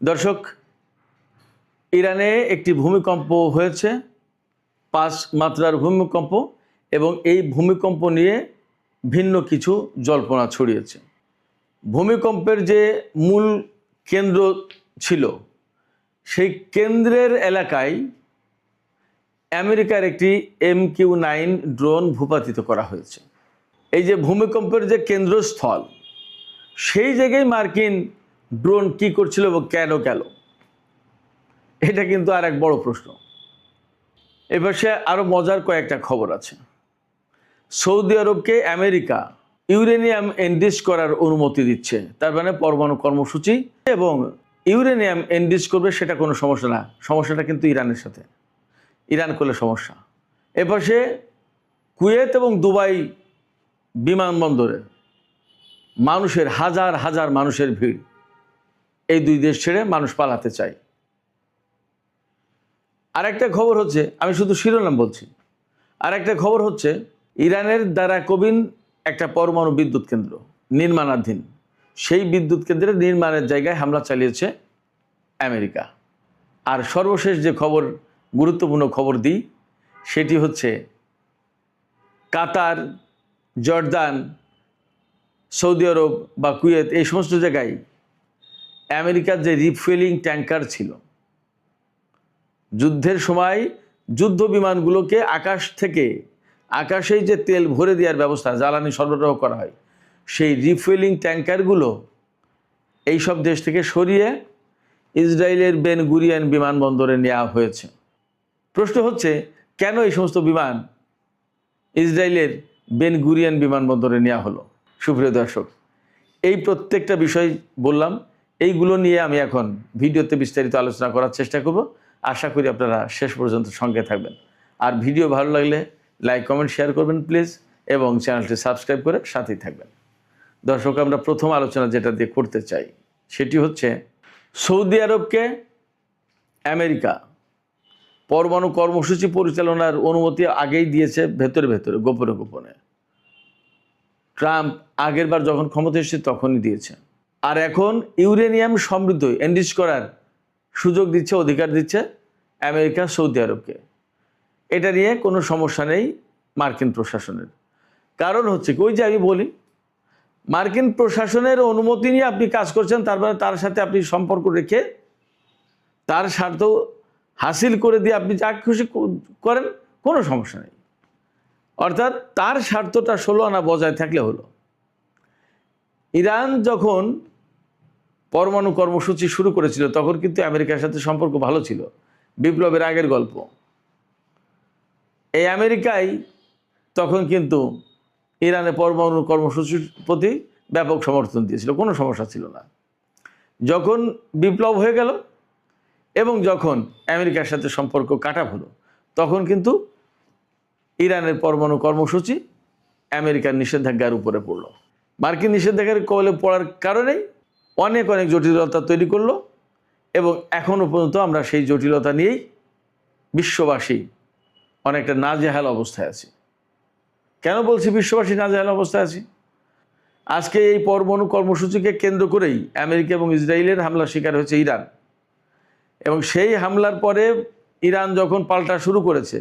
দর্শক, ইরানে একটি ভূমিকম্প হয়েছে, 5 মাত্রার ভূমিকম্প, এবং এই ভূমিকম্প নিয়ে ভিন্ন কিছু জল্পনা ছড়িয়েছে। ভূমিকম্পের যে মূল কেন্দ্র ছিল, সেই কেন্দ্রের এলাকায় আমেরিকার একটি MQ-9 ড্রোন ভূপাতিত করা হয়েছে। এই যে ভূমিকম্পের যে কেন্দ্রস্থল, সেই জায়গায় মার্কিন ড্রোন কি করছিল এবং কেন গেল, এটা কিন্তু আর এক বড় প্রশ্ন। এবার সে আরও মজার কয়েকটা খবর আছে। সৌদি আরবকে আমেরিকা ইউরেনিয়াম এনরিচ করার অনুমতি দিচ্ছে, তার মানে পরমাণু কর্মসূচি, এবং ইউরেনিয়াম এনরিচ করবে সেটা কোনো সমস্যা না, সমস্যাটা কিন্তু ইরানের সাথে, ইরান করলে সমস্যা। এপাশে কুয়েত এবং দুবাই বিমানবন্দরে মানুষের হাজার হাজার মানুষের ভিড়, এই দুই দেশ ছেড়ে মানুষ পালাতে চায়। আরেকটা খবর হচ্ছে, আমি শুধু শিরোনাম বলছি, আরেকটা খবর হচ্ছে ইরানের দ্বারা কবিন একটা পরমাণু বিদ্যুৎ কেন্দ্র নির্মাণাধীন, সেই বিদ্যুৎ কেন্দ্রের নির্মাণের জায়গায় হামলা চালিয়েছে আমেরিকা। আর সর্বশেষ যে খবর, গুরুত্বপূর্ণ খবর দিই, সেটি হচ্ছে কাতার, জর্দান, সৌদি আরব বা কুয়েত, এই সমস্ত জায়গায় আমেরিকার যে রিফুয়েলিং ট্যাঙ্কার ছিল, যুদ্ধের সময় যুদ্ধ বিমানগুলোকে আকাশেই যে তেল ভরে দেওয়ার ব্যবস্থা, জ্বালানি সরবরাহ করা হয়, সেই রিফুয়েলিং ট্যাঙ্কারগুলো এইসব দেশ থেকে সরিয়ে ইসরায়েলের বেন গুরিয়ন বিমানবন্দরে নেওয়া হয়েছে। প্রশ্ন হচ্ছে, কেন এই সমস্ত বিমান ইসরায়েলের বেন গুরিয়ন বিমানবন্দরে নেওয়া হলো? সুপ্রিয় দর্শক, এই প্রত্যেকটা বিষয় বললাম, এইগুলো নিয়ে আমি এখন ভিডিওতে বিস্তারিত আলোচনা করার চেষ্টা করব। আশা করি আপনারা শেষ পর্যন্ত সঙ্গে থাকবেন। আর ভিডিও ভালো লাগলে লাইক, কমেন্ট, শেয়ার করবেন প্লিজ, এবং চ্যানেলটি সাবস্ক্রাইব করে সাথেই থাকবেন। দর্শক, আমরা প্রথম আলোচনা যেটা দিয়ে করতে চাই, সেটি হচ্ছে সৌদি আরবকে আমেরিকা পরমাণু কর্মসূচি পরিচালনার অনুমতি আগেই দিয়েছে, ভেতরে ভেতরে, গোপনে গোপনে। ট্রাম্প আগের বার যখন ক্ষমতা এসেছে তখনই দিয়েছে। আর এখন ইউরেনিয়াম সমৃদ্ধ এনরিচ করার সুযোগ দিচ্ছে, অধিকার দিচ্ছে আমেরিকা সৌদি আরবকে। এটা নিয়ে কোনো সমস্যা নেই মার্কিন প্রশাসনের। কারণ হচ্ছে কি, ওই যে আমি বলি, মার্কিন প্রশাসনের অনুমতি নিয়ে আপনি কাজ করছেন, তারপরে তার সাথে আপনি সম্পর্ক রেখে তার স্বার্থ হাসিল করে দিয়ে আপনি যা খুশি করেন, কোনো সমস্যা নেই। অর্থাৎ তার স্বার্থটা 16 আনা বজায় থাকলে হলো। ইরান যখন পরমাণু কর্মসূচি শুরু করেছিল, তখন কিন্তু আমেরিকার সাথে সম্পর্ক ভালো ছিল, বিপ্লবের আগের গল্প। এই আমেরিকাই তখন কিন্তু ইরানের পরমাণু কর্মসূচির প্রতি ব্যাপক সমর্থন দিয়েছিল, কোনো সমস্যা ছিল না। যখন বিপ্লব হয়ে গেল এবং যখন আমেরিকার সাথে সম্পর্ক কাটা হলো, তখন কিন্তু ইরানের পরমাণু কর্মসূচি আমেরিকার নিষেধাজ্ঞার উপরে পড়ল। মার্কিন নিষেধাজ্ঞার কবলে পড়ার কারণেই অনেক অনেক জটিলতা তৈরি করলো, এবং এখনও পর্যন্ত আমরা সেই জটিলতা নিয়েই বিশ্ববাসী অনেকটা নাজেহাল অবস্থায় আছি। কেন বলছি বিশ্ববাসী নাজেহাল অবস্থায় আছি? আজকে এই পরমাণু কর্মসূচিকে কেন্দ্র করেই আমেরিকা এবং ইসরায়েলের হামলার শিকার হয়েছে ইরান, এবং সেই হামলার পরে ইরান যখন পাল্টা শুরু করেছে,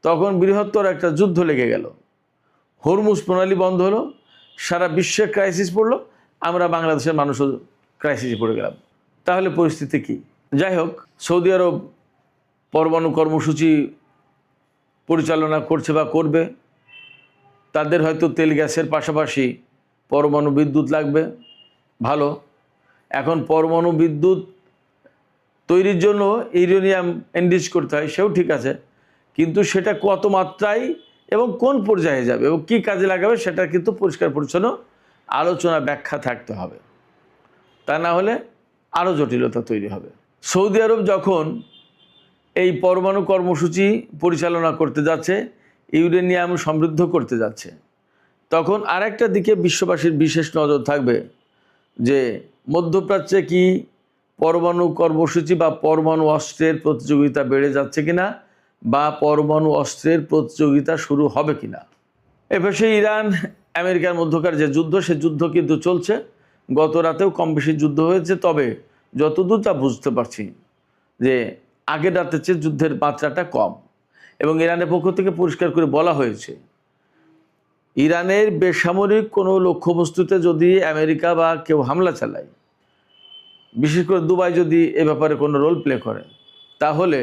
তখন বৃহত্তর একটা যুদ্ধ লেগে গেল। হরমুজ প্রণালী বন্ধ হলো, সারা বিশ্বে ক্রাইসিস পড়লো, আমরা বাংলাদেশের মানুষও ক্রাইসিসে পড়ে গেলাম। তাহলে পরিস্থিতি কি? যাই হোক, সৌদি আরব পরমাণু কর্মসূচি পরিচালনা করছে বা করবে, তাদের হয়তো তেল গ্যাসের পাশাপাশি পরমাণু বিদ্যুৎ লাগবে, ভালো। এখন পরমাণু বিদ্যুৎ তৈরির জন্য ইউরেনিয়াম এনরিচ করতে হয়, সেও ঠিক আছে, কিন্তু সেটা কত মাত্রায় এবং কোন পর্যায়ে যাবে এবং কী কাজে লাগাবে, সেটা কিন্তু পরিষ্কার পরিচ্ছন্ন আলোচনা, ব্যাখ্যা থাকতে হবে। তা না হলে আরও জটিলতা তৈরি হবে। সৌদি আরব যখন এই পরমাণু কর্মসূচি পরিচালনা করতে যাচ্ছে, ইউরেনিয়াম সমৃদ্ধ করতে যাচ্ছে, তখন আরেকটা দিকে বিশ্ববাসীর বিশেষ নজর থাকবে যে মধ্যপ্রাচ্যে কি পরমাণু কর্মসূচি বা পরমাণু অস্ত্রের প্রতিযোগিতা বেড়ে যাচ্ছে কিনা, বা পরমাণু অস্ত্রের প্রতিযোগিতা শুরু হবে কিনা। এপাশে ইরান আমেরিকার মধ্যকার যে যুদ্ধ, সে যুদ্ধ কিন্তু চলছে। গত রাতেও কম বেশি যুদ্ধ হয়েছে, তবে যতদূর তা বুঝতে পারছি যে আগের রাতের চেয়ে যুদ্ধের মাত্রাটা কম। এবং ইরানের পক্ষ থেকে পরিষ্কার করে বলা হয়েছে, ইরানের বেসামরিক কোনো লক্ষ্যবস্তুতে যদি আমেরিকা বা কেউ হামলা চালায়, বিশেষ করে দুবাই যদি এ ব্যাপারে কোনো রোল প্লে করে, তাহলে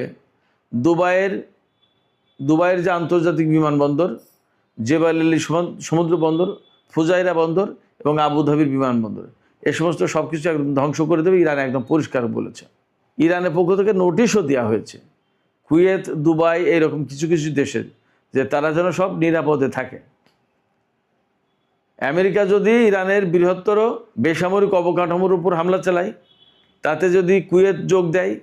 দুবাইয়ের যে আন্তর্জাতিক বিমানবন্দর, জেবাল আলী সমুদ্র বন্দর, ফুজাইরা বন্দর এবং আবুধাবির বিমানবন্দর, এ সমস্ত সব কিছু একদম ধ্বংস করে দেবে, ইরান একদম পরিষ্কার বলেছে। ইরানের পক্ষ থেকে নোটিশও দেওয়া হয়েছে কুয়েত, দুবাই, এইরকম কিছু কিছু দেশের, যে তারা যেন সব নিরাপদে থাকে। আমেরিকা যদি ইরানের বৃহত্তর বেসামরিক অবকাঠামোর উপর হামলা চালায়, তাতে যদি কুয়েত যোগ দেয়,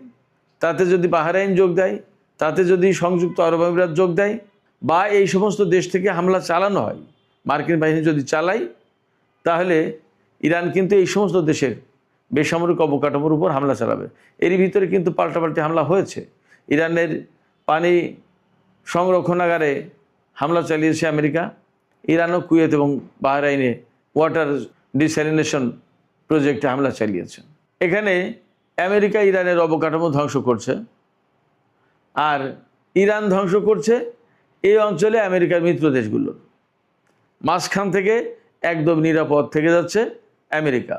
তাতে যদি বাহরাইন যোগ দেয়, তাতে যদি সংযুক্ত আরব আমিরাত যোগ দেয়, বা এই সমস্ত দেশ থেকে হামলা চালানো হয়, মার্কিন বাহিনী যদি চালায়, তাহলে ইরান কিন্তু এই সমস্ত দেশের বেসামরিক অবকাঠামোর উপর হামলা চালাবে। এরই ভিতরে কিন্তু পাল্টাপাল্টি হামলা হয়েছে। ইরানের পানি সংরক্ষণাগারে হামলা চালিয়েছে আমেরিকা। ইরানও কুয়েত এবং বাহরাইনে ওয়াটার ডিস্যালিনেশন প্রজেক্টে হামলা চালিয়েছে। এখানে আমেরিকা ইরানের অবকাঠামো ধ্বংস করছে, আর ইরান ধ্বংস করছে এই অঞ্চলে আমেরিকার মিত্র দেশগুলোর। মাঝখান থেকে একদম নিরাপদ থেকে যাচ্ছে আমেরিকা।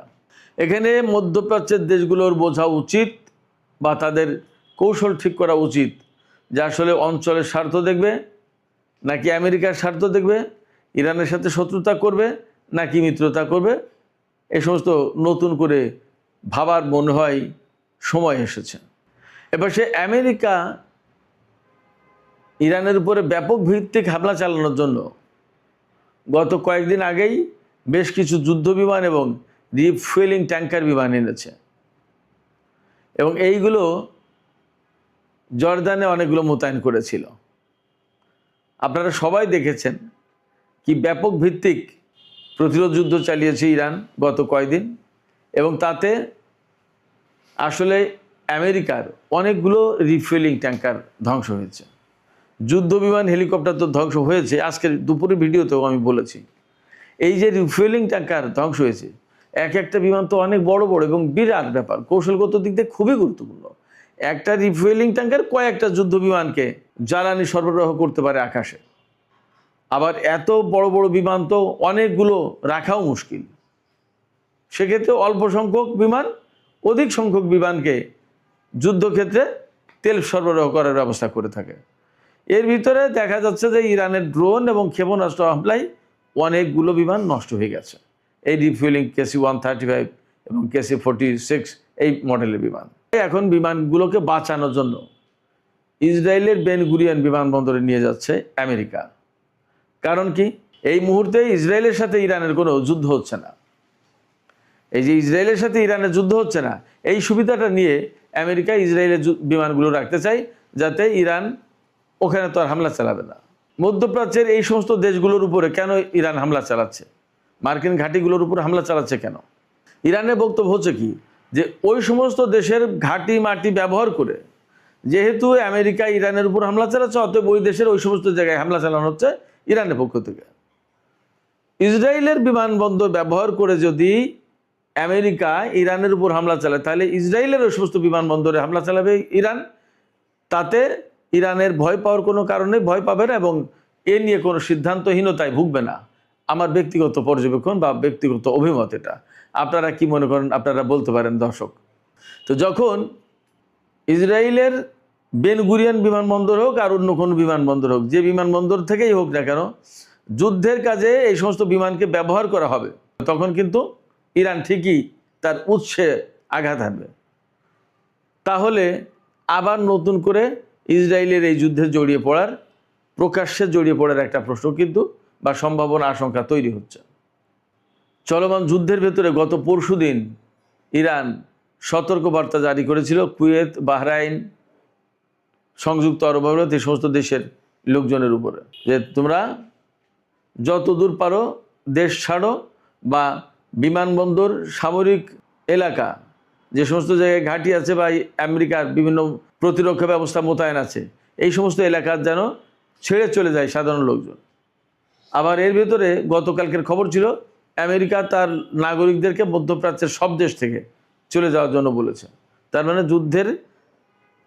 এখানে মধ্যপ্রাচ্যের দেশগুলোর বোঝা উচিত, বা তাদের কৌশল ঠিক করা উচিত, যে আসলে অঞ্চলের স্বার্থ দেখবে নাকি আমেরিকার স্বার্থ দেখবে, ইরানের সাথে শত্রুতা করবে নাকি মিত্রতা করবে। এ সমস্ত নতুন করে ভাবার মনে হয় সময় এসেছে। এবার সে আমেরিকা ইরানের উপরে ব্যাপক ভিত্তিক হামলা চালানোর জন্য গত কয়েকদিন আগেই বেশ কিছু যুদ্ধ বিমান এবং রিফুয়েলিং ট্যাঙ্কার বিমান এনেছে, এবং এইগুলো জর্দানে অনেকগুলো মোতায়েন করেছিল। আপনারা সবাই দেখেছেন কি ব্যাপক ভিত্তিক প্রতিরোধ যুদ্ধ চালিয়েছে ইরান গত কয়েকদিন, এবং তাতে আসলে আমেরিকার অনেকগুলো রিফুয়েলিং ট্যাঙ্কার ধ্বংস হয়েছে। যুদ্ধ বিমান, হেলিকপ্টার তো ধ্বংস হয়েছে, আজকের দুপুরের ভিডিওতেও আমি বলেছি। এই যে রিফুয়েলিং ট্যাঙ্কার ধ্বংস হয়েছে, এক একটা বিমান তো অনেক বড় বড় এবং বিরাট ব্যাপার, কৌশলগত দিক দিয়ে খুবই গুরুত্বপূর্ণ। একটা রিফুয়েলিং ট্যাঙ্কার কয়েকটা যুদ্ধ বিমানকে জ্বালানি সরবরাহ করতে পারে আকাশে। আবার এত বড় বড় বিমান তো অনেকগুলো রাখাও মুশকিল, সেক্ষেত্রে অল্প সংখ্যক বিমান অধিক সংখ্যক বিমানকে যুদ্ধক্ষেত্রে তেল সরবরাহ করার ব্যবস্থা করে থাকে। এর ভিতরে দেখা যাচ্ছে যে ইরানের ড্রোন এবং ক্ষেপণাস্ত্র হামলায় অনেকগুলো বিমান নষ্ট হয়ে গেছে, এই রিফুয়েলিং KC-135 এবং KC-46 এই মডেলের বিমান। এখন বিমানগুলোকে বাঁচানোর জন্য ইসরায়েলের বেন গুরিয়ন বিমানবন্দরে নিয়ে যাচ্ছে আমেরিকা। কারণ কি, এই মুহূর্তে ইসরায়েলের সাথে ইরানের কোনো যুদ্ধ হচ্ছে না। এই যে ইসরায়েলের সাথে ইরানের যুদ্ধ হচ্ছে না, এই সুবিধাটা নিয়ে আমেরিকা ইসরায়েলের বিমানগুলো রাখতে চায়, যাতে ইরান ওখানে তো আর হামলা চালাবে না। মধ্যপ্রাচ্যের এই সমস্ত দেশগুলোর উপরে কেন ইরান হামলা চালাচ্ছে, মার্কিন ঘাঁটিগুলোর উপরে হামলা চালাচ্ছে কেন? ইরানের বক্তব্য হচ্ছে কি, যে ওই সমস্ত দেশের ঘাঁটি মাটি ব্যবহার করে, যেহেতু আমেরিকা ইরানের উপর হামলা চালাচ্ছে, অতএব ওই দেশের ওই সমস্ত জায়গায় হামলা চালানো হচ্ছে ইরানের পক্ষ থেকে। ইসরায়েলের বিমানবন্দর ব্যবহার করে যদি আমেরিকা ইরানের উপর হামলা চালায়, তাহলে ইসরায়েলের ওই সমস্ত বিমানবন্দরে হামলা চালাবে ইরান। তাতে ইরানের ভয় পাওয়ার কোনো কারণে ভয় পাবে না, এবং এ নিয়ে কোনো সিদ্ধান্তহীনতায় ভুগবে না। আমার ব্যক্তিগত পর্যবেক্ষণ বা ব্যক্তিগত অভিমত এটা। আপনারা কি মনে করেন, আপনারা বলতে পারেন দর্শক। তো যখন ইসরায়েলের বেন গুরিয়ন বিমানবন্দর হোক আর অন্য কোনো বিমানবন্দর হোক, যে বিমানবন্দর থেকেই হোক না কেন, যুদ্ধের কাজে এই সমস্ত বিমানকে ব্যবহার করা হবে, তখন কিন্তু ইরান ঠিকই তার উৎসে আঘাত হানবে। তাহলে আবার নতুন করে ইসরায়েলের এই যুদ্ধে প্রকাশ্যে জড়িয়ে পড়ার একটা প্রশ্ন কিন্তু বা সম্ভাবনা, আশঙ্কা তৈরি হচ্ছে। চলমান যুদ্ধের ভেতরে গত পরশুদিন ইরান সতর্কবার্তা জারি করেছিল কুয়েত, বাহরাইন, সংযুক্ত আরব আমিরাত, এই সমস্ত দেশের লোকজনের উপরে, যে তোমরা যত দূর পারো দেশ ছাড়ো, বা বিমানবন্দর, সামরিক এলাকা, যে সমস্ত জায়গায় ঘাঁটি আছে বা আমেরিকার বিভিন্ন প্রতিরক্ষা ব্যবস্থা মোতায়েন আছে, এই সমস্ত এলাকার যেন ছেড়ে চলে যায় সাধারণ লোকজন। আবার এর ভেতরে গতকালকের খবর ছিল আমেরিকা তার নাগরিকদেরকে মধ্যপ্রাচ্যের সব দেশ থেকে চলে যাওয়ার জন্য বলেছে। তার মানে যুদ্ধের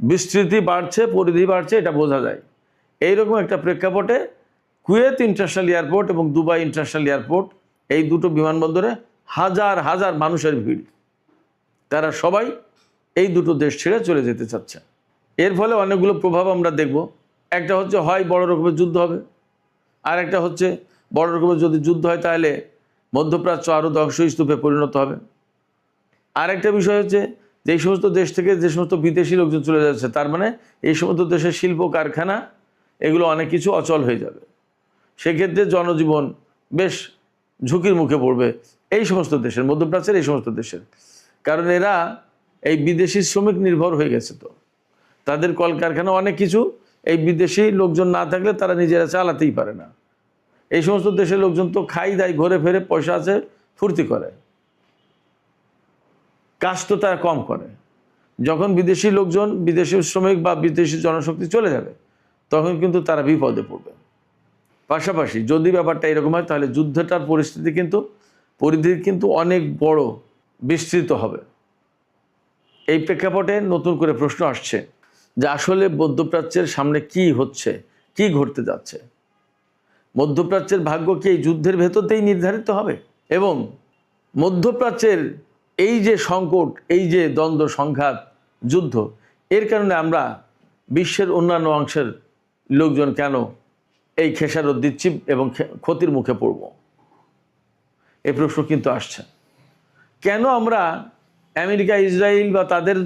বিস্তৃতি বাড়ছে, পরিধি বাড়ছে, এটা বোঝা যায়। এইরকম একটা প্রেক্ষাপটে কুয়েত ইন্টারন্যাশনাল এয়ারপোর্ট এবং দুবাই ইন্টারন্যাশনাল এয়ারপোর্ট, এই দুটো বিমানবন্দরে হাজার হাজার মানুষের ভিড়। তারা সবাই এই দুটো দেশ ছেড়ে চলে যেতে চাচ্ছে। এর ফলে অনেকগুলো প্রভাব আমরা দেখব। একটা হচ্ছে হয় বড় রকমের যুদ্ধ হবে, আর একটা হচ্ছে বড় রকমের যদি যুদ্ধ হয় তাহলে মধ্যপ্রাচ্য আরও ধ্বংসস্তূপে পরিণত হবে। আর একটা বিষয় হচ্ছে যে এই সমস্ত দেশ থেকে যে সমস্ত বিদেশি লোকজন চলে যাচ্ছে, তার মানে এই সমস্ত দেশের শিল্প কারখানা এগুলো অনেক কিছু অচল হয়ে যাবে। সেক্ষেত্রে জনজীবন বেশ ঝুঁকির মুখে পড়বে এই সমস্ত দেশের, মধ্যপ্রাচ্যের এই সমস্ত দেশের। কারণ এরা এই বিদেশি শ্রমিক নির্ভর হয়ে গেছে, তো তাদের কলকারখানা অনেক কিছু এই বিদেশি লোকজন না থাকলে তারা নিজেরা চালাতেই পারে না। এই সমস্ত দেশের লোকজন তো খাই দায়, ঘুরে ফেরে, পয়সা আছে, ফুর্তি করে, কাজ তো তারা কম করে। যখন বিদেশি লোকজন, বিদেশি শ্রমিক বা বিদেশি জনশক্তি চলে যাবে তখন কিন্তু তারা বিপদে পড়বে। পাশাপাশি যদি ব্যাপারটা এরকম হয় তাহলে যুদ্ধটার পরিস্থিতি কিন্তু পরিধি কিন্তু অনেক বড় বিস্তৃত হবে। এই প্রেক্ষাপটে নতুন করে প্রশ্ন আসছে যে আসলে মধ্যপ্রাচ্যের সামনে কি হচ্ছে, কি ঘটতে যাচ্ছে? মধ্যপ্রাচ্যের ভাগ্য কি এই যুদ্ধের ভেতরতেই নির্ধারিত হবে? এবং মধ্যপ্রাচ্যের এই যে সংকট, এই যে দ্বন্দ্ব, সংঘাত, যুদ্ধ, এর কারণে আমরা বিশ্বের অন্যান্য অংশের লোকজন কেন এই খেসারত দিচ্ছি এবং ক্ষতির মুখে পড়ব? এই প্রশ্ন কিন্তু আসছে। কেন আমরা আমেরিকা, ইসরায়েল বা তাদের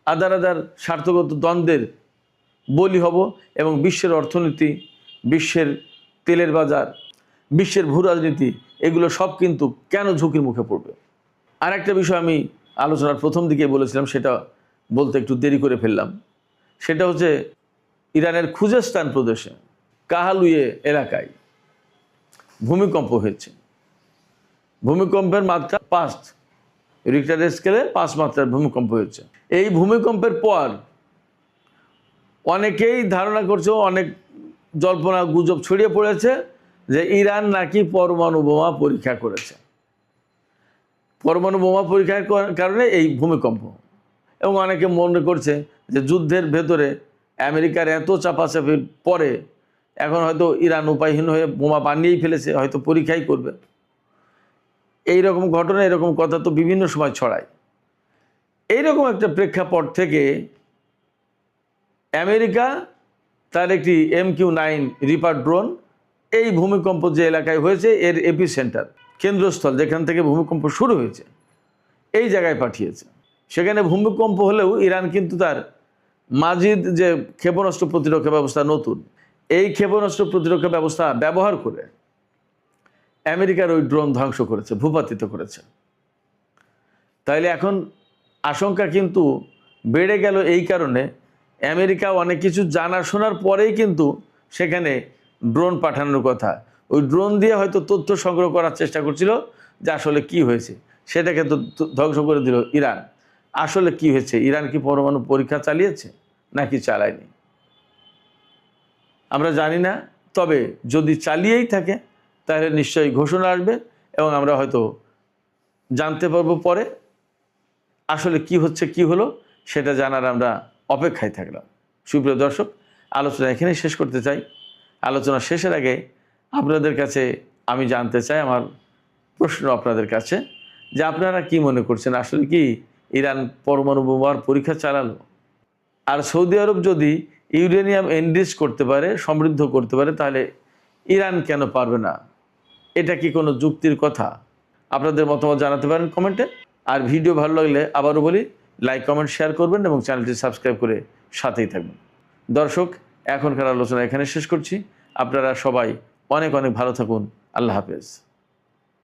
আদার স্বার্থগত দ্বন্দ্বের বলি হব এবং বিশ্বের অর্থনীতি, বিশ্বের তেলের বাজার, বিশ্বের ভূ রাজনীতি, এগুলো সব কিন্তু কেন ঝুঁকির মুখে পড়বে? আর একটা বিষয় আমি আলোচনার প্রথম দিকে বলেছিলাম, সেটা বলতে একটু দেরি করে ফেললাম। সেটা হচ্ছে ইরানের খুজেস্তান প্রদেশে কাহালুয়ে এলাকায় ভূমিকম্প হয়েছে। ভূমিকম্পের মাত্রা 5, রিক্টার স্কেলে 5 মাত্রার ভূমিকম্প হয়েছে। এই ভূমিকম্পের পর অনেকেই ধারণা করছে, অনেক জল্পনা গুজব ছড়িয়ে পড়েছে যে ইরান নাকি পরমাণু বোমা পরীক্ষা করেছে। পরমাণু বোমা পরীক্ষার কারণে এই ভূমিকম্প। এবং অনেকে মনে করছে যে যুদ্ধের ভেতরে আমেরিকার এত চাপাচাপির পরে এখন হয়তো ইরান উপায়হীন হয়ে বোমা বানিয়েই ফেলেছে, হয়তো পরীক্ষাই করবে। এই রকম ঘটনা, এরকম কথা তো বিভিন্ন সময় ছড়ায়। এইরকম একটা প্রেক্ষাপট থেকে আমেরিকা তার একটি MQ-9 রিপার ড্রোন এই ভূমিকম্প যে এলাকায় হয়েছে এর এপিসেন্টার, কেন্দ্রস্থল যেখান থেকে ভূমিকম্প শুরু হয়েছে, এই জায়গায় পাঠিয়েছে। সেখানে ভূমিকম্প হলেও ইরান কিন্তু তার মাজিদ যে ক্ষেপণাস্ত্র প্রতিরক্ষা ব্যবস্থা নতুন, এই ক্ষেপণাস্ত্র প্রতিরক্ষা ব্যবস্থা ব্যবহার করে আমেরিকার ওই ড্রোন ধ্বংস করেছে, ভূপাতিত করেছে। তাইলে এখন আশঙ্কা কিন্তু বেড়ে গেল এই কারণে, আমেরিকা অনেক কিছু জানা শোনার পরেই কিন্তু সেখানে ড্রোন পাঠানোর কথা। ওই ড্রোন দিয়ে হয়তো তথ্য সংগ্রহ করার চেষ্টা করছিল যে আসলে কি হয়েছে, সেটাকে তো ধ্বংস করে দিল ইরান। আসলে কি হয়েছে? ইরান কি পরমাণু পরীক্ষা চালিয়েছে নাকি চালায়নি আমরা জানি না। তবে যদি চালিয়েই থাকে তাহলে নিশ্চয়ই ঘোষণা আসবে এবং আমরা হয়তো জানতে পারবো পরে আসলে কি হচ্ছে, কি হলো, সেটা জানার আমরা অপেক্ষায় থাকলাম। সুপ্রিয় দর্শক, আলোচনা এখানেই শেষ করতে চাই। আলোচনা শেষের আগে আপনাদের কাছে আমি জানতে চাই, আমার প্রশ্ন আপনাদের কাছে, যে আপনারা কি মনে করছেন, আসলে কি ইরান পরমাণু বোমার পরীক্ষা চালালো? আর সৌদি আরব যদি ইউরেনিয়াম এনরিচ করতে পারে, সমৃদ্ধ করতে পারে, তাহলে ইরান কেন পারবে না? এটা কি কোনো যুক্তির কথা? আপনাদের মতামত জানাতে পারেন কমেন্টে। আর ভিডিও ভালো লাগলে আবারও বলি, লাইক, কমেন্ট, শেয়ার করবেন এবং চ্যানেলটি সাবস্ক্রাইব করে সাথেই থাকবেন। দর্শক, এখনকার আলোচনা এখানে শেষ করছি। আপনারা সবাই অনেক অনেক ভালো থাকুন। আল্লাহ হাফেজ।